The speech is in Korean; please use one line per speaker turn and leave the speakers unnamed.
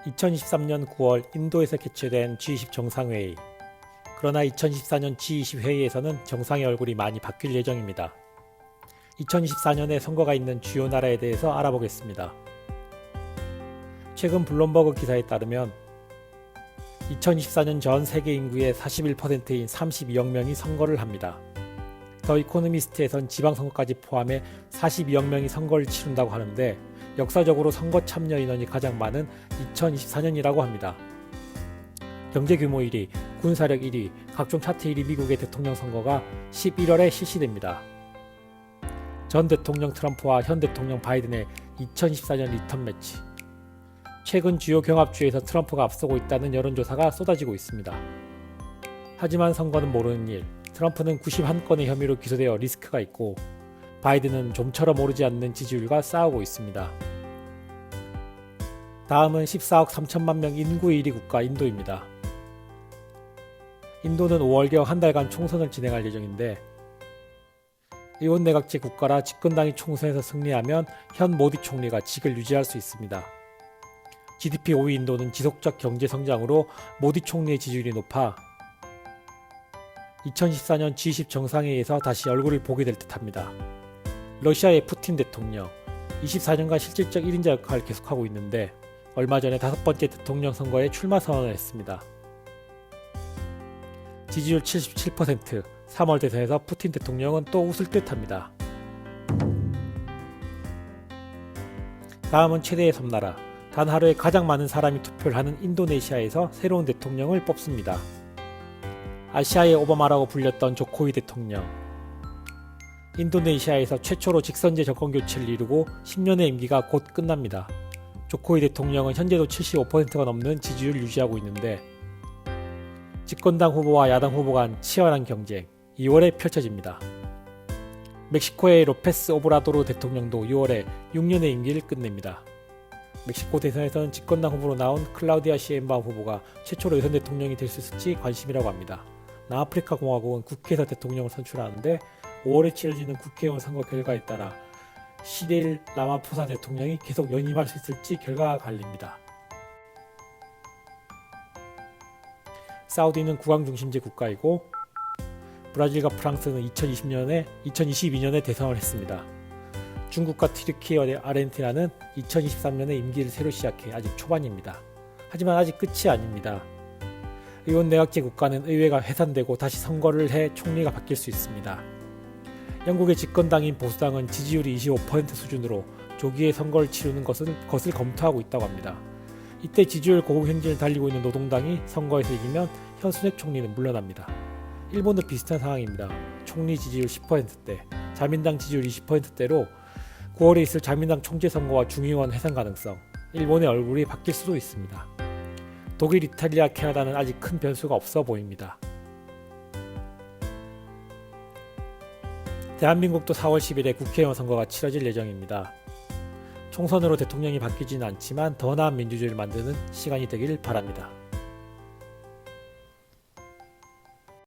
2023년 9월 인도에서 개최된 G20 정상회의. 그러나 2024년 G20 회의에서는 정상의 얼굴이 많이 바뀔 예정입니다. 2024년에 선거가 있는 주요 나라에 대해서 알아보겠습니다. 최근 블룸버그 기사에 따르면 2024년 전 세계 인구의 41%인 32억 명이 선거를 합니다. 더 이코노미스트에선 지방선거까지 포함해 42억 명이 선거를 치른다고 하는데 역사적으로 선거 참여 인원이 가장 많은 2024년이라고 합니다. 경제 규모 1위, 군사력 1위, 각종 차트 1위 미국의 대통령 선거가 11월에 실시됩니다. 전 대통령 트럼프와 현 대통령 바이든의 2024년 리턴 매치. 최근 주요 경합주에서 트럼프가 앞서고 있다는 여론조사가 쏟아지고 있습니다. 하지만 선거는 모르는 일, 트럼프는 91건의 혐의로 기소되어 리스크가 있고 바이든은 좀처럼 오르지 않는 지지율과 싸우고 있습니다. 다음은 14억 3천만 명 인구 1위 국가 인도입니다. 인도는 5월경 한 달간 총선을 진행할 예정인데 의원내각제 국가라 집권당이 총선에서 승리하면 현 모디 총리가 직을 유지할 수 있습니다. GDP 5위 인도는 지속적 경제 성장으로 모디 총리의 지지율이 높아 2014년 G20 정상회의에서 다시 얼굴을 보게 될 듯합니다. 러시아의 푸틴 대통령, 24년간 실질적 1인자 역할을 계속하고 있는데 얼마 전에 5번째 대통령 선거에 출마 선언을 했습니다. 지지율 77%, 3월 대선에서 푸틴 대통령은 또 웃을 듯합니다. 다음은 최대의 섬나라, 단 하루에 가장 많은 사람이 투표를 하는 인도네시아에서 새로운 대통령을 뽑습니다. 아시아의 오바마라고 불렸던 조코위 대통령. 인도네시아에서 최초로 직선제 정권교체를 이루고 10년의 임기가 곧 끝납니다. 조코위 대통령은 현재도 75%가 넘는 지지율을 유지하고 있는데 집권당 후보와 야당 후보 간 치열한 경쟁 2월에 펼쳐집니다. 멕시코의 로페스 오브라도르 대통령도 6월에 6년의 임기를 끝냅니다. 멕시코 대선에서는 집권당 후보로 나온 클라우디아 시엠바 후보가 최초로 여성 대통령이 될 수 있을지 관심이라고 합니다. 남아프리카 공화국은 국회에서 대통령을 선출하는데 5월에 치러지는 국회의원 선거 결과에 따라 시릴 라마포사 대통령이 계속 연임할 수 있을지 결과가 갈립니다. 사우디는 국왕중심제 국가이고 브라질과 프랑스는 2022년에 대선을 했습니다. 중국과 튀르키예, 아르헨티나는 2023년에 임기를 새로 시작해 아직 초반입니다. 하지만 아직 끝이 아닙니다. 의원내각제 국가는 의회가 해산되고 다시 선거를 해 총리가 바뀔 수 있습니다. 영국의 집권당인 보수당은 지지율이 25% 수준으로 조기에 선거를 치르는 것을 검토하고 있다고 합니다. 이때 지지율 고공행진을 달리고 있는 노동당이 선거에서 이기면 현 순핵 총리는 물러납니다. 일본도 비슷한 상황입니다. 총리 지지율 10%대, 자민당 지지율 20%대로 9월에 있을 자민당 총재 선거와 중의원 해산 가능성, 일본의 얼굴이 바뀔 수도 있습니다. 독일, 이탈리아, 캐나다는 아직 큰 변수가 없어 보입니다. 대한민국도 4월 10일에 국회의원 선거가 치러질 예정입니다. 총선으로 대통령이 바뀌지는 않지만 더 나은 민주주의를 만드는 시간이 되길 바랍니다.